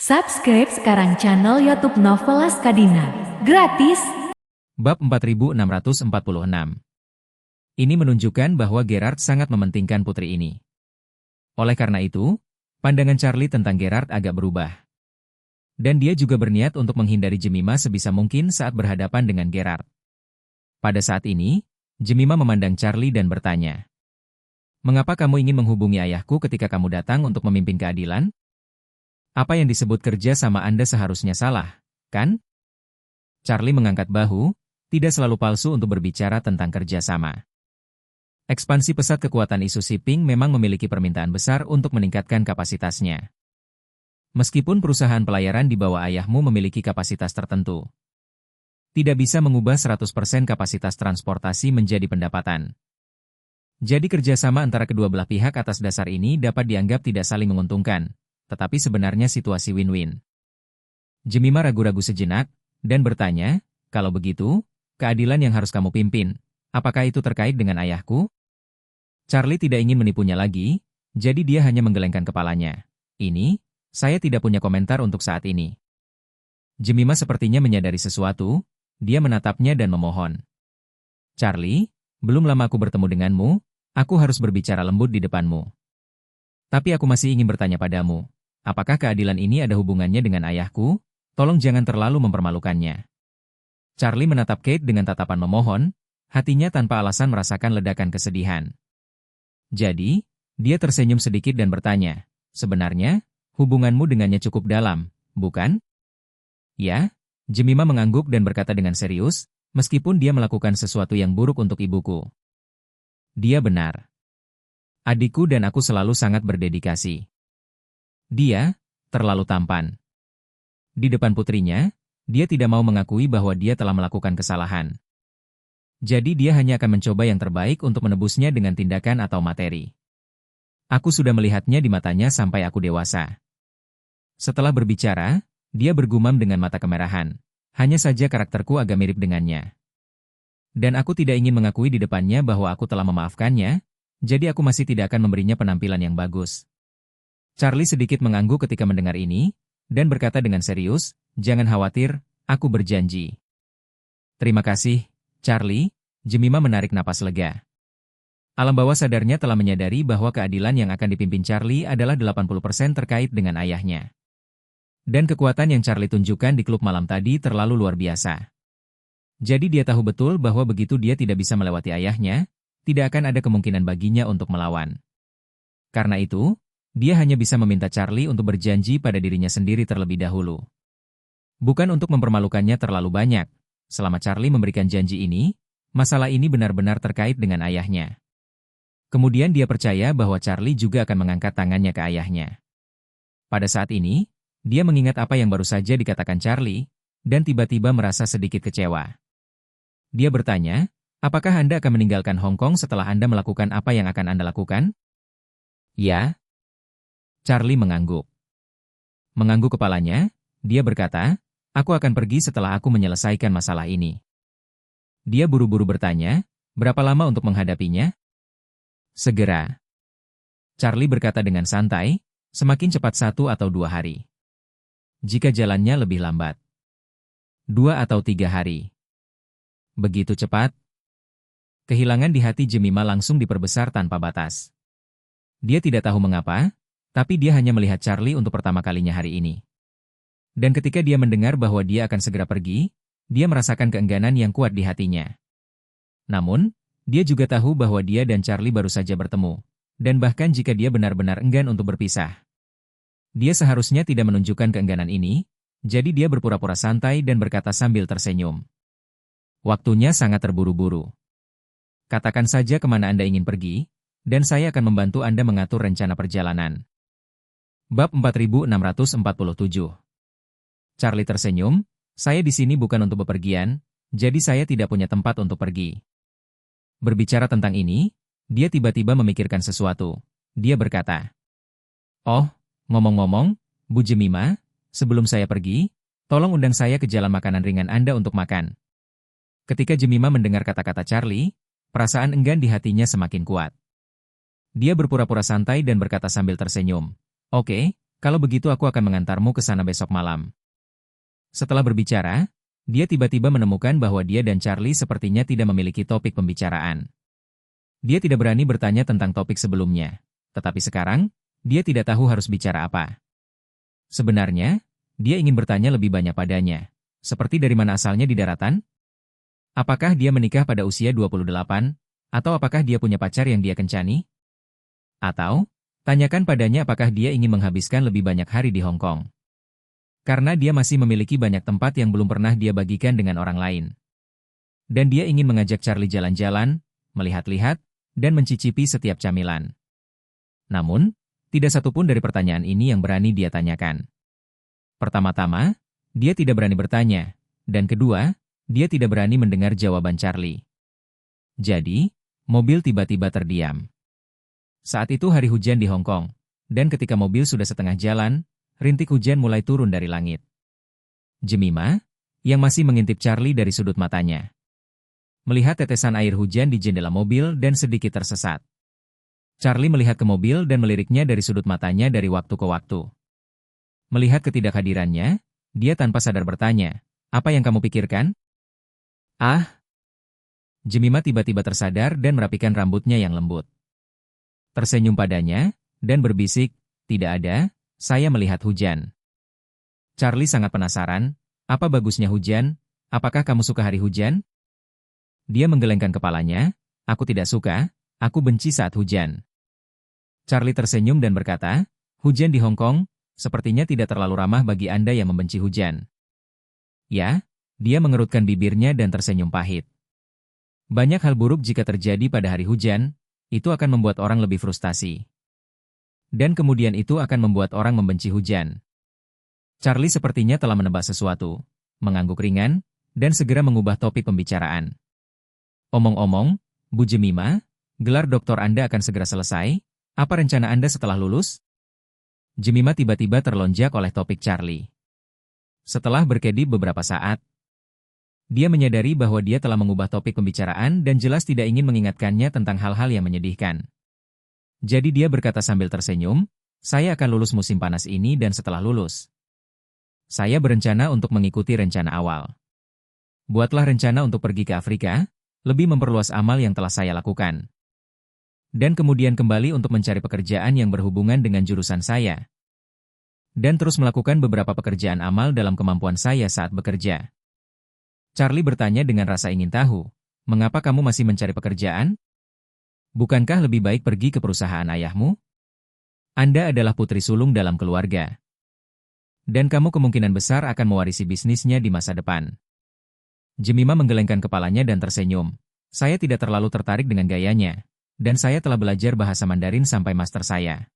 Subscribe sekarang channel YouTube Novelas Kadina. Gratis. Bab 4646. Ini menunjukkan bahwa Gerard sangat mementingkan putri ini. Oleh karena itu, pandangan Charlie tentang Gerard agak berubah. Dan dia juga berniat untuk menghindari Jemima sebisa mungkin saat berhadapan dengan Gerard. Pada saat ini, Jemima memandang Charlie dan bertanya, "Mengapa kamu ingin menghubungi ayahku ketika kamu datang untuk memimpin keadilan? Apa yang disebut kerja sama Anda seharusnya salah, kan?" Charlie mengangkat bahu, tidak selalu palsu untuk berbicara tentang kerja sama. Ekspansi pesat kekuatan isu shipping memang memiliki permintaan besar untuk meningkatkan kapasitasnya. Meskipun perusahaan pelayaran di bawah ayahmu memiliki kapasitas tertentu, tidak bisa mengubah 100% kapasitas transportasi menjadi pendapatan. Jadi kerjasama antara kedua belah pihak atas dasar ini dapat dianggap tidak saling menguntungkan, tetapi sebenarnya situasi win-win. Jemima ragu-ragu sejenak, dan bertanya, "Kalau begitu, keadilan yang harus kamu pimpin, apakah itu terkait dengan ayahku?" Charlie tidak ingin menipunya lagi, jadi dia hanya menggelengkan kepalanya. Saya tidak punya komentar untuk saat ini." Jemima sepertinya menyadari sesuatu, dia menatapnya dan memohon. "Charlie, belum lama aku bertemu denganmu, aku harus berbicara lembut di depanmu. Tapi aku masih ingin bertanya padamu. Apakah keadilan ini ada hubungannya dengan ayahku? Tolong jangan terlalu mempermalukannya." Charlie menatap Kate dengan tatapan memohon, hatinya tanpa alasan merasakan ledakan kesedihan. Jadi, dia tersenyum sedikit dan bertanya, "Sebenarnya, hubunganmu dengannya cukup dalam, bukan?" "Ya," Jemima mengangguk dan berkata dengan serius, "meskipun dia melakukan sesuatu yang buruk untuk ibuku. Dia benar. Adikku dan aku selalu sangat berdedikasi. Dia terlalu tampan. Di depan putrinya, dia tidak mau mengakui bahwa dia telah melakukan kesalahan. Jadi dia hanya akan mencoba yang terbaik untuk menebusnya dengan tindakan atau materi. Aku sudah melihatnya di matanya sampai aku dewasa." Setelah berbicara, dia bergumam dengan mata kemerahan. "Hanya saja karakterku agak mirip dengannya. Dan aku tidak ingin mengakui di depannya bahwa aku telah memaafkannya, jadi aku masih tidak akan memberinya penampilan yang bagus." Charlie sedikit mengangguk ketika mendengar ini, dan berkata dengan serius, "Jangan khawatir, aku berjanji." "Terima kasih, Charlie." Jemima menarik napas lega. Alam bawah sadarnya telah menyadari bahwa keadilan yang akan dipimpin Charlie adalah 80% terkait dengan ayahnya. Dan kekuatan yang Charlie tunjukkan di klub malam tadi terlalu luar biasa. Jadi dia tahu betul bahwa begitu dia tidak bisa melewati ayahnya, tidak akan ada kemungkinan baginya untuk melawan. Karena itu, dia hanya bisa meminta Charlie untuk berjanji pada dirinya sendiri terlebih dahulu. Bukan untuk mempermalukannya terlalu banyak. Selama Charlie memberikan janji ini, masalah ini benar-benar terkait dengan ayahnya. Kemudian dia percaya bahwa Charlie juga akan mengangkat tangannya ke ayahnya. Pada saat ini, dia mengingat apa yang baru saja dikatakan Charlie, dan tiba-tiba merasa sedikit kecewa. Dia bertanya, "Apakah Anda akan meninggalkan Hong Kong setelah Anda melakukan apa yang akan Anda lakukan?" "Ya." Charlie mengangguk. Mengangguk kepalanya, dia berkata, "Aku akan pergi setelah aku menyelesaikan masalah ini." Dia buru-buru bertanya, "Berapa lama untuk menghadapinya?" "Segera." Charlie berkata dengan santai, "Semakin cepat 1 atau 2 hari. Jika jalannya lebih lambat, 2 atau 3 hari. Begitu cepat?" Kehilangan di hati Jemima langsung diperbesar tanpa batas. Dia tidak tahu mengapa, tapi dia hanya melihat Charlie untuk pertama kalinya hari ini. Dan ketika dia mendengar bahwa dia akan segera pergi, dia merasakan keengganan yang kuat di hatinya. Namun, dia juga tahu bahwa dia dan Charlie baru saja bertemu, dan bahkan jika dia benar-benar enggan untuk berpisah, dia seharusnya tidak menunjukkan keengganan ini, jadi dia berpura-pura santai dan berkata sambil tersenyum, "Waktunya sangat terburu-buru. Katakan saja kemana Anda ingin pergi, dan saya akan membantu Anda mengatur rencana perjalanan." Bab 4647. Charlie tersenyum, "Saya di sini bukan untuk bepergian, jadi saya tidak punya tempat untuk pergi." Berbicara tentang ini, dia tiba-tiba memikirkan sesuatu. Dia berkata, "Oh, ngomong-ngomong, Bu Jemima, sebelum saya pergi, tolong undang saya ke jalan makanan ringan Anda untuk makan." Ketika Jemima mendengar kata-kata Charlie, perasaan enggan di hatinya semakin kuat. Dia berpura-pura santai dan berkata sambil tersenyum, "Oke, Kalau begitu aku akan mengantarmu ke sana besok malam. Setelah berbicara, dia tiba-tiba menemukan bahwa dia dan Charlie sepertinya tidak memiliki topik pembicaraan. Dia tidak berani bertanya tentang topik sebelumnya. Tetapi sekarang, dia tidak tahu harus bicara apa. Sebenarnya, dia ingin bertanya lebih banyak padanya. Seperti dari mana asalnya di daratan? Apakah dia menikah pada usia 28? Atau apakah dia punya pacar yang dia kencani? Atau, tanyakan padanya apakah dia ingin menghabiskan lebih banyak hari di Hong Kong. Karena dia masih memiliki banyak tempat yang belum pernah dia bagikan dengan orang lain. Dan dia ingin mengajak Charlie jalan-jalan, melihat-lihat, dan mencicipi setiap camilan. Namun, tidak satupun dari pertanyaan ini yang berani dia tanyakan. Pertama-tama, dia tidak berani bertanya, dan kedua, dia tidak berani mendengar jawaban Charlie. Jadi, mobil tiba-tiba terdiam. Saat itu hari hujan di Hong Kong, dan ketika mobil sudah setengah jalan, rintik hujan mulai turun dari langit. Jemima, yang masih mengintip Charlie dari sudut matanya, melihat tetesan air hujan di jendela mobil dan sedikit tersesat. Charlie melihat ke mobil dan meliriknya dari sudut matanya dari waktu ke waktu. Melihat ketidakhadirannya, dia tanpa sadar bertanya, "Apa yang kamu pikirkan?" "Ah." Jemima tiba-tiba tersadar dan merapikan rambutnya yang lembut. Tersenyum padanya, dan berbisik, "Tidak ada, saya melihat hujan." Charlie sangat penasaran, "Apa bagusnya hujan? Apakah kamu suka hari hujan?" Dia menggelengkan kepalanya, "Aku tidak suka, aku benci saat hujan." Charlie tersenyum dan berkata, "Hujan di Hong Kong, sepertinya tidak terlalu ramah bagi Anda yang membenci hujan." Ya, dia mengerutkan bibirnya dan tersenyum pahit. Banyak hal buruk jika terjadi pada hari hujan, itu akan membuat orang lebih frustasi. Dan kemudian itu akan membuat orang membenci hujan. Charlie sepertinya telah menebak sesuatu, mengangguk ringan, dan segera mengubah topik pembicaraan. "Omong-omong, Bu Jemima, gelar doktor Anda akan segera selesai. Apa rencana Anda setelah lulus?" Jemima tiba-tiba terlonjak oleh topik Charlie. Setelah berkedip beberapa saat, dia menyadari bahwa dia telah mengubah topik pembicaraan dan jelas tidak ingin mengingatkannya tentang hal-hal yang menyedihkan. Jadi dia berkata sambil tersenyum, "Saya akan lulus musim panas ini dan setelah lulus, saya berencana untuk mengikuti rencana awal. Buatlah rencana untuk pergi ke Afrika, lebih memperluas amal yang telah saya lakukan. Dan kemudian kembali untuk mencari pekerjaan yang berhubungan dengan jurusan saya. Dan terus melakukan beberapa pekerjaan amal dalam kemampuan saya saat bekerja." Charlie bertanya dengan rasa ingin tahu, "Mengapa kamu masih mencari pekerjaan? Bukankah lebih baik pergi ke perusahaan ayahmu? Anda adalah putri sulung dalam keluarga. Dan kamu kemungkinan besar akan mewarisi bisnisnya di masa depan." Jemima menggelengkan kepalanya dan tersenyum. "Saya tidak terlalu tertarik dengan gayanya. Dan saya telah belajar bahasa Mandarin sampai master saya.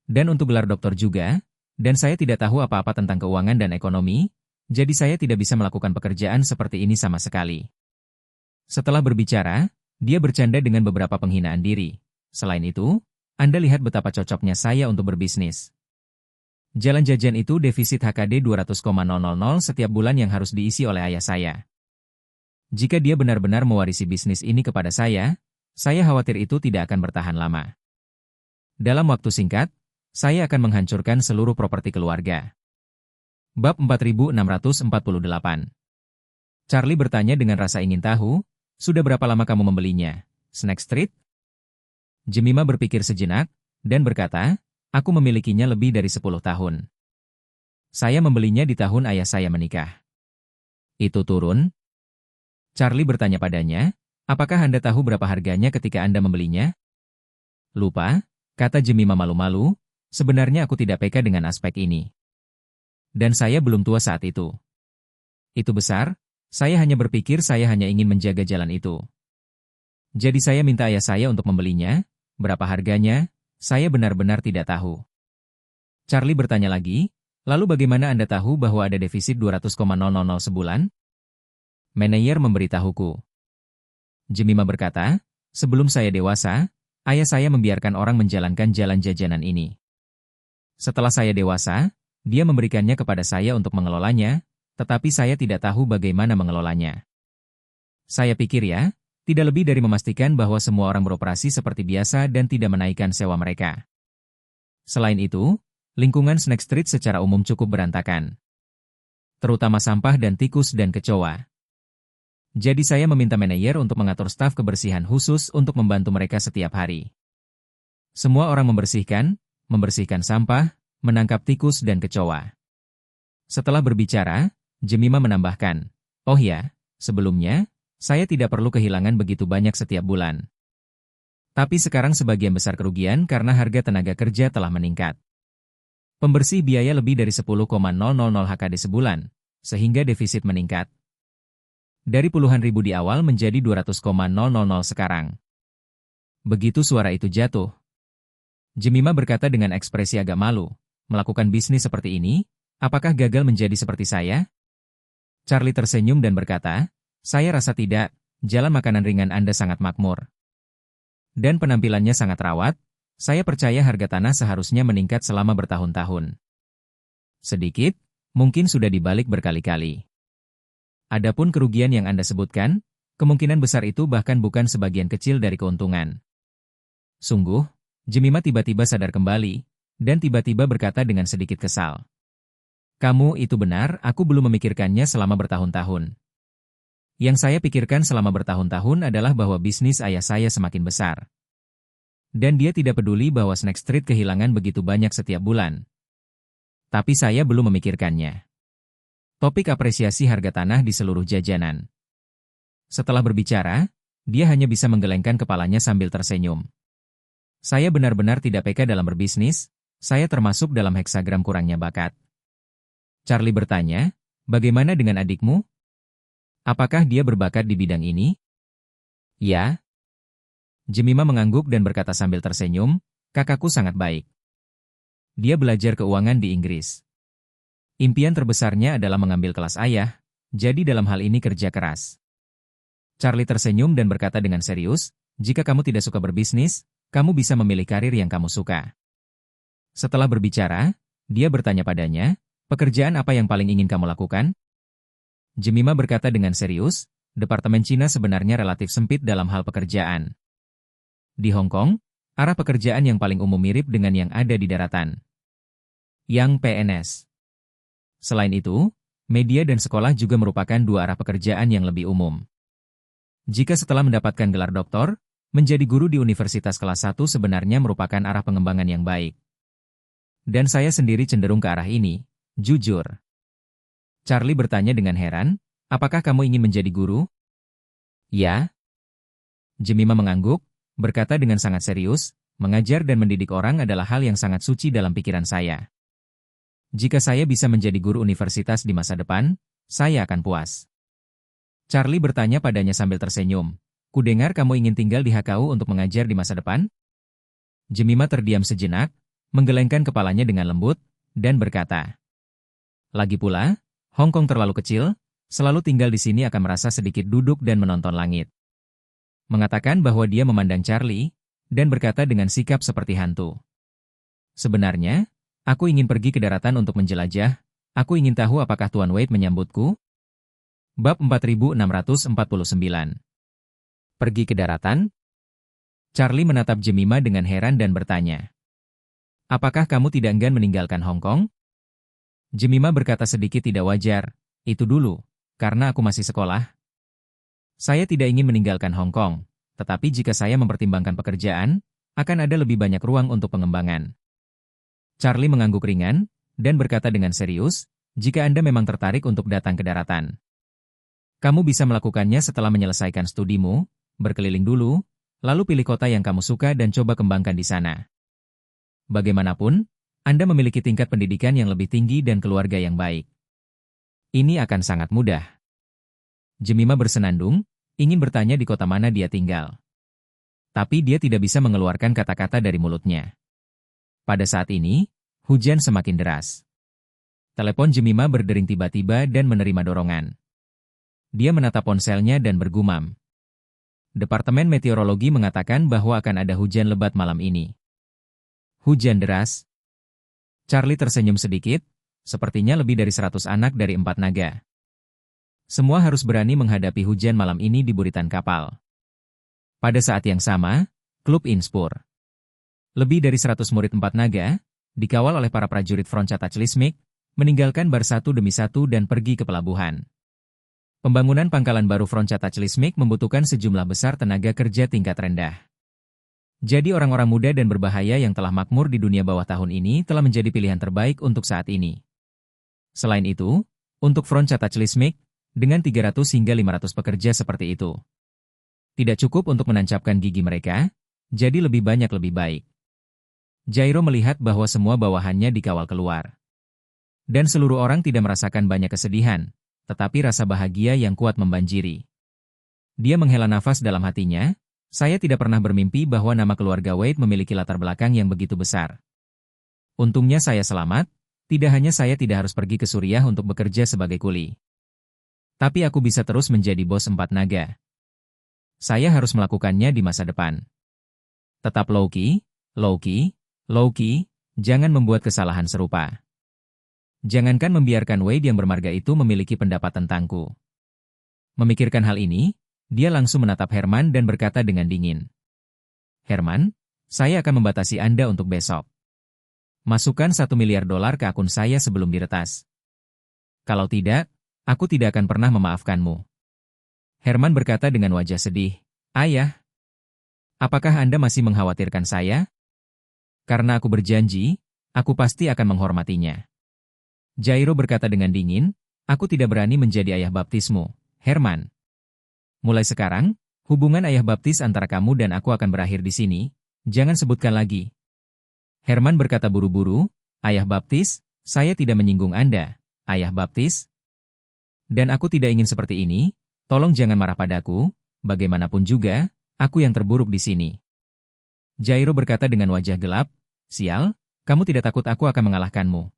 Dan untuk gelar doktor juga, dan saya tidak tahu apa-apa tentang keuangan dan ekonomi, jadi saya tidak bisa melakukan pekerjaan seperti ini sama sekali." Setelah berbicara, dia bercanda dengan beberapa penghinaan diri. "Selain itu, Anda lihat betapa cocoknya saya untuk berbisnis. Jalan jajan itu defisit HKD 200,000 setiap bulan yang harus diisi oleh ayah saya. Jika dia benar-benar mewarisi bisnis ini kepada saya khawatir itu tidak akan bertahan lama. Dalam waktu singkat, saya akan menghancurkan seluruh properti keluarga." Bab 4648. Charlie bertanya dengan rasa ingin tahu, "Sudah berapa lama kamu membelinya? Snack Street?" Jemima berpikir sejenak, dan berkata, "Aku memilikinya lebih dari 10 tahun. Saya membelinya di tahun ayah saya menikah." "Itu turun?" Charlie bertanya padanya, "Apakah Anda tahu berapa harganya ketika Anda membelinya?" "Lupa," kata Jemima malu-malu, "sebenarnya aku tidak peka dengan aspek ini. Dan saya belum tua saat itu. Itu besar, saya hanya berpikir saya hanya ingin menjaga jalan itu. Jadi saya minta ayah saya untuk membelinya, berapa harganya, saya benar-benar tidak tahu." Charlie bertanya lagi, "Lalu bagaimana Anda tahu bahwa ada defisit 200,000 sebulan?" "Manajer memberitahuku." Jemima berkata, "Sebelum saya dewasa, ayah saya membiarkan orang menjalankan jalan jajanan ini. Setelah saya dewasa, dia memberikannya kepada saya untuk mengelolanya, tetapi saya tidak tahu bagaimana mengelolanya. Saya pikir ya, tidak lebih dari memastikan bahwa semua orang beroperasi seperti biasa dan tidak menaikkan sewa mereka. Selain itu, Lingkungan Snack Street secara umum cukup berantakan. Terutama sampah dan tikus dan kecoa. Jadi saya meminta manajer untuk mengatur staf kebersihan khusus untuk membantu mereka setiap hari. Semua orang membersihkan sampah, menangkap tikus dan kecoa. Setelah berbicara, Jemima menambahkan, "Oh ya, sebelumnya, saya tidak perlu kehilangan begitu banyak setiap bulan. Tapi sekarang sebagian besar kerugian karena harga tenaga kerja telah meningkat. Pembersih biaya lebih dari 10,000 HKD sebulan, sehingga defisit meningkat. Dari puluhan ribu di awal menjadi 200,000 sekarang." Begitu suara itu jatuh, Jemima berkata dengan ekspresi agak malu, "Melakukan bisnis seperti ini, apakah gagal menjadi seperti saya?" Charlie tersenyum dan berkata, "Saya rasa tidak, jalan makanan ringan Anda sangat makmur. Dan penampilannya sangat rawat, saya percaya harga tanah seharusnya meningkat selama bertahun-tahun. Sedikit, mungkin sudah dibalik berkali-kali. Adapun kerugian yang Anda sebutkan, kemungkinan besar itu bahkan bukan sebagian kecil dari keuntungan." Sungguh, Jemima tiba-tiba sadar kembali, dan tiba-tiba berkata dengan sedikit kesal, "Kamu itu benar, aku belum memikirkannya selama bertahun-tahun. Yang saya pikirkan selama bertahun-tahun adalah bahwa bisnis ayah saya semakin besar. Dan dia tidak peduli bahwa Snack Street kehilangan begitu banyak setiap bulan. Tapi saya belum memikirkannya. Topik apresiasi harga tanah di seluruh jajanan." Setelah berbicara, dia hanya bisa menggelengkan kepalanya sambil tersenyum. "Saya benar-benar tidak peka dalam berbisnis, saya termasuk dalam heksagram kurangnya bakat." Charlie bertanya, "Bagaimana dengan adikmu? Apakah dia berbakat di bidang ini?" "Ya." Jemima mengangguk dan berkata sambil tersenyum, "Kakakku sangat baik. Dia belajar keuangan di Inggris. Impian terbesarnya adalah mengambil kelas ayah, jadi dalam hal ini kerja keras." Charlie tersenyum dan berkata dengan serius, "Jika kamu tidak suka berbisnis, kamu bisa memilih karir yang kamu suka." Setelah berbicara, dia bertanya padanya, "Pekerjaan apa yang paling ingin kamu lakukan?" Jemima berkata dengan serius, "Departemen Cina sebenarnya relatif sempit dalam hal pekerjaan. Di Hong Kong, arah pekerjaan yang paling umum mirip dengan yang ada di daratan. Yang PNS. Selain itu, media dan sekolah juga merupakan dua arah pekerjaan yang lebih umum. Jika setelah mendapatkan gelar doktor, menjadi guru di universitas kelas 1 sebenarnya merupakan arah pengembangan yang baik. Dan saya sendiri cenderung ke arah ini, jujur." Charlie bertanya dengan heran, "Apakah kamu ingin menjadi guru?" "Ya." Jemima mengangguk, berkata dengan sangat serius, "Mengajar dan mendidik orang adalah hal yang sangat suci dalam pikiran saya. Jika saya bisa menjadi guru universitas di masa depan, saya akan puas." Charlie bertanya padanya sambil tersenyum, "Kudengar kamu ingin tinggal di HKU untuk mengajar di masa depan?" Jemima terdiam sejenak, menggelengkan kepalanya dengan lembut, dan berkata, "Lagi pula, Hong Kong terlalu kecil, selalu tinggal di sini akan merasa sedikit duduk dan menonton langit." Mengatakan bahwa dia memandang Charlie, dan berkata dengan sikap seperti hantu, "Sebenarnya, aku ingin pergi ke daratan untuk menjelajah, aku ingin tahu apakah Tuan Wade menyambutku." Bab 4649. Pergi ke daratan? Charlie menatap Jemima dengan heran dan bertanya, "Apakah kamu tidak enggan meninggalkan Hong Kong?" Jemima berkata sedikit tidak wajar, "Itu dulu, karena aku masih sekolah. Saya tidak ingin meninggalkan Hong Kong, tetapi jika saya mempertimbangkan pekerjaan, akan ada lebih banyak ruang untuk pengembangan." Charlie mengangguk ringan, dan berkata dengan serius, "Jika Anda memang tertarik untuk datang ke daratan, kamu bisa melakukannya setelah menyelesaikan studimu, berkeliling dulu, lalu pilih kota yang kamu suka dan coba kembangkan di sana. Bagaimanapun, Anda memiliki tingkat pendidikan yang lebih tinggi dan keluarga yang baik. Ini akan sangat mudah." Jemima bersenandung, ingin bertanya di kota mana dia tinggal. Tapi dia tidak bisa mengeluarkan kata-kata dari mulutnya. Pada saat ini, hujan semakin deras. Telepon Jemima berdering tiba-tiba dan menerima dorongan. Dia menatap ponselnya dan bergumam, "Departemen Meteorologi mengatakan bahwa akan ada hujan lebat malam ini." "Hujan deras?" Charlie tersenyum sedikit, "Sepertinya lebih dari 100 anak dari 4 naga. Semua harus berani menghadapi hujan malam ini di buritan kapal." Pada saat yang sama, Klub Inspur. Lebih dari 100 murid 4 naga, dikawal oleh para prajurit Frontsata Clismic, meninggalkan bar satu demi satu dan pergi ke pelabuhan. Pembangunan pangkalan baru Frontsata Clismic membutuhkan sejumlah besar tenaga kerja tingkat rendah. Jadi orang-orang muda dan berbahaya yang telah makmur di dunia bawah tahun ini telah menjadi pilihan terbaik untuk saat ini. Selain itu, untuk Frontsata Clismic, dengan 300 hingga 500 pekerja seperti itu, tidak cukup untuk menancapkan gigi mereka, jadi lebih banyak lebih baik. Jairo melihat bahwa semua bawahannya dikawal keluar. Dan seluruh orang tidak merasakan banyak kesedihan, tetapi rasa bahagia yang kuat membanjiri. Dia menghela nafas dalam hatinya. Saya tidak pernah bermimpi bahwa nama keluarga Wade memiliki latar belakang yang begitu besar. Untungnya saya selamat, tidak hanya saya tidak harus pergi ke Suriah untuk bekerja sebagai kuli. Tapi aku bisa terus menjadi bos 4 naga. Saya harus melakukannya di masa depan. Tetap low-key, jangan membuat kesalahan serupa. Jangankan membiarkan Wade yang bermarga itu memiliki pendapat tentangku. Memikirkan hal ini, dia langsung menatap Herman dan berkata dengan dingin. Herman, saya akan membatasi Anda untuk besok. Masukkan $1 miliar ke akun saya sebelum diretas. Kalau tidak, aku tidak akan pernah memaafkanmu. Herman berkata dengan wajah sedih. Ayah, apakah Anda masih mengkhawatirkan saya? Karena aku berjanji, aku pasti akan menghormatinya. Jairo berkata dengan dingin, aku tidak berani menjadi ayah baptismu, Herman. Mulai sekarang, hubungan ayah baptis antara kamu dan aku akan berakhir di sini, jangan sebutkan lagi. Herman berkata buru-buru, ayah baptis, saya tidak menyinggung Anda, ayah baptis. Dan aku tidak ingin seperti ini, tolong jangan marah padaku, bagaimanapun juga, aku yang terburuk di sini. Jairo berkata dengan wajah gelap, sial, kamu tidak takut aku akan mengalahkanmu.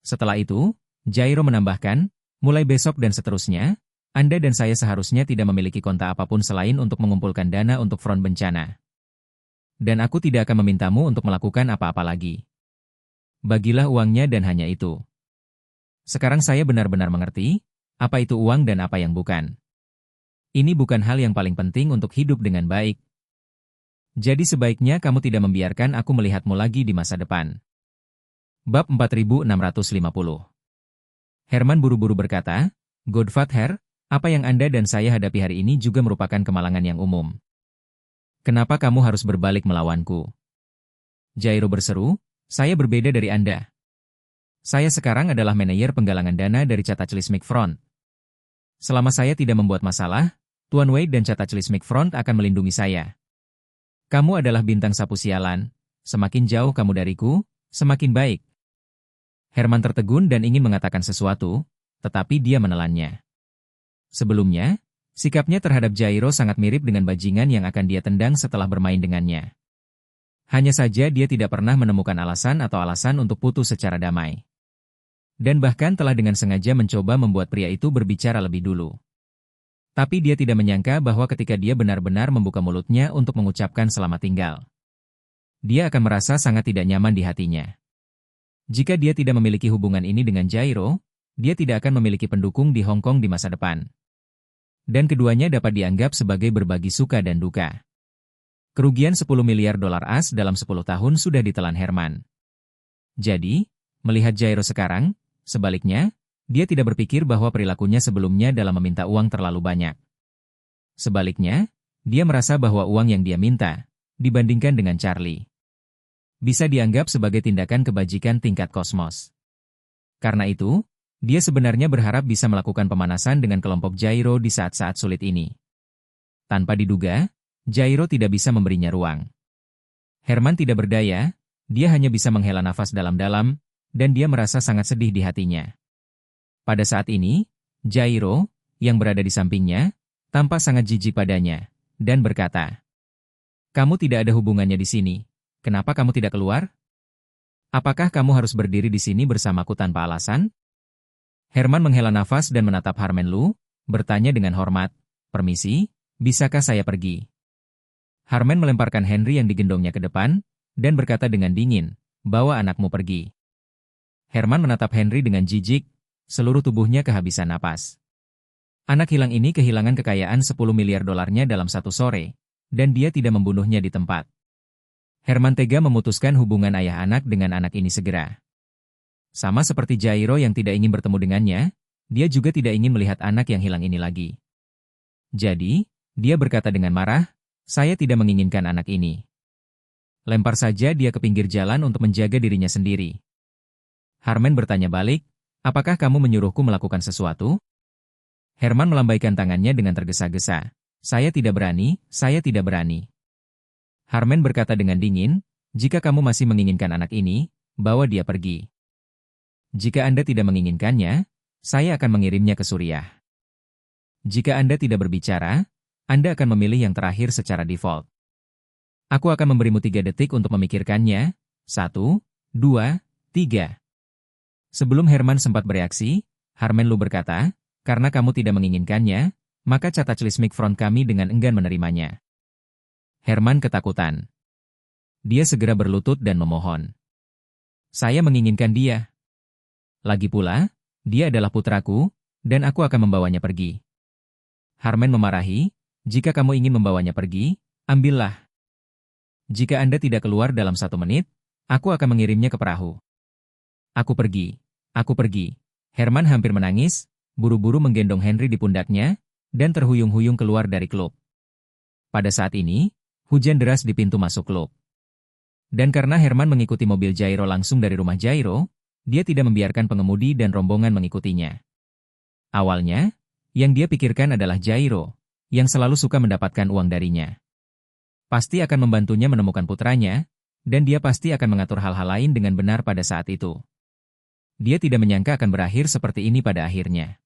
Setelah itu, Jairo menambahkan, mulai besok dan seterusnya, Anda dan saya seharusnya tidak memiliki kontak apapun selain untuk mengumpulkan dana untuk front bencana. Dan aku tidak akan memintamu untuk melakukan apa-apa lagi. Bagilah uangnya dan hanya itu. Sekarang saya benar-benar mengerti, apa itu uang dan apa yang bukan. Ini bukan hal yang paling penting untuk hidup dengan baik. Jadi sebaiknya kamu tidak membiarkan aku melihatmu lagi di masa depan. Bab 4650. Herman buru-buru berkata, Godfather, apa yang Anda dan saya hadapi hari ini juga merupakan kemalangan yang umum. Kenapa kamu harus berbalik melawanku? Jairo berseru, saya berbeda dari Anda. Saya sekarang adalah manajer penggalangan dana dari Cata Clismic Front. Selama saya tidak membuat masalah, Tuan Wade dan Cata Clismic Front akan melindungi saya. Kamu adalah bintang sapu sialan, semakin jauh kamu dariku, semakin baik. Herman tertegun dan ingin mengatakan sesuatu, tetapi dia menelannya. Sebelumnya, sikapnya terhadap Jairo sangat mirip dengan bajingan yang akan dia tendang setelah bermain dengannya. Hanya saja dia tidak pernah menemukan alasan atau alasan untuk putus secara damai. Dan bahkan telah dengan sengaja mencoba membuat pria itu berbicara lebih dulu. Tapi dia tidak menyangka bahwa ketika dia benar-benar membuka mulutnya untuk mengucapkan selamat tinggal, dia akan merasa sangat tidak nyaman di hatinya. Jika dia tidak memiliki hubungan ini dengan Jairo, dia tidak akan memiliki pendukung di Hong Kong di masa depan. Dan keduanya dapat dianggap sebagai berbagi suka dan duka. Kerugian $10 miliar AS dalam 10 tahun sudah ditelan Herman. Jadi, melihat Jairo sekarang, sebaliknya, dia tidak berpikir bahwa perilakunya sebelumnya dalam meminta uang terlalu banyak. Sebaliknya, dia merasa bahwa uang yang dia minta, dibandingkan dengan Charlie, bisa dianggap sebagai tindakan kebajikan tingkat kosmos. Karena itu, dia sebenarnya berharap bisa melakukan pemanasan dengan kelompok Jairo di saat-saat sulit ini. Tanpa diduga, Jairo tidak bisa memberinya ruang. Herman tidak berdaya, dia hanya bisa menghela nafas dalam-dalam, dan dia merasa sangat sedih di hatinya. Pada saat ini, Jairo, yang berada di sampingnya, tampak sangat jijik padanya, dan berkata, "Kamu tidak ada hubungannya di sini, kenapa kamu tidak keluar? Apakah kamu harus berdiri di sini bersamaku tanpa alasan?" Herman menghela nafas dan menatap Harmen Lu, bertanya dengan hormat, "Permisi, bisakah saya pergi?" Harmen melemparkan Henry yang digendongnya ke depan, dan berkata dengan dingin, "Bawa anakmu pergi." Herman menatap Henry dengan jijik, seluruh tubuhnya kehabisan napas. Anak hilang ini kehilangan kekayaan $10 miliar dalam satu sore, dan dia tidak membunuhnya di tempat. Herman tega memutuskan hubungan ayah anak dengan anak ini segera. Sama seperti Jairo yang tidak ingin bertemu dengannya, dia juga tidak ingin melihat anak yang hilang ini lagi. Jadi, dia berkata dengan marah, "Saya tidak menginginkan anak ini." Lempar saja dia ke pinggir jalan untuk menjaga dirinya sendiri. Harman bertanya balik, "Apakah kamu menyuruhku melakukan sesuatu?" Herman melambaikan tangannya dengan tergesa-gesa. "Saya tidak berani, saya tidak berani." Harman berkata dengan dingin, "Jika kamu masih menginginkan anak ini, bawa dia pergi. Jika Anda tidak menginginkannya, saya akan mengirimnya ke Suriah. Jika Anda tidak berbicara, Anda akan memilih yang terakhir secara default. Aku akan memberimu 3 detik untuk memikirkannya. 1, 2, 3. Sebelum Herman sempat bereaksi, Harman Lu berkata, "Karena kamu tidak menginginkannya, maka catat list mic front kami dengan enggan menerimanya." Herman ketakutan. Dia segera berlutut dan memohon. "Saya menginginkan dia. Lagi pula, dia adalah putraku, dan aku akan membawanya pergi." Harman memarahi, "Jika kamu ingin membawanya pergi, ambillah. Jika Anda tidak keluar dalam 1 menit, aku akan mengirimnya ke perahu." "Aku pergi. Aku pergi." Herman hampir menangis, buru-buru menggendong Henry di pundaknya, dan terhuyung-huyung keluar dari klub. Pada saat ini, hujan deras di pintu masuk klub. Dan karena Herman mengikuti mobil Jairo langsung dari rumah Jairo, dia tidak membiarkan pengemudi dan rombongan mengikutinya. Awalnya, yang dia pikirkan adalah Jairo, yang selalu suka mendapatkan uang darinya. Pasti akan membantunya menemukan putranya, dan dia pasti akan mengatur hal-hal lain dengan benar pada saat itu. Dia tidak menyangka akan berakhir seperti ini pada akhirnya.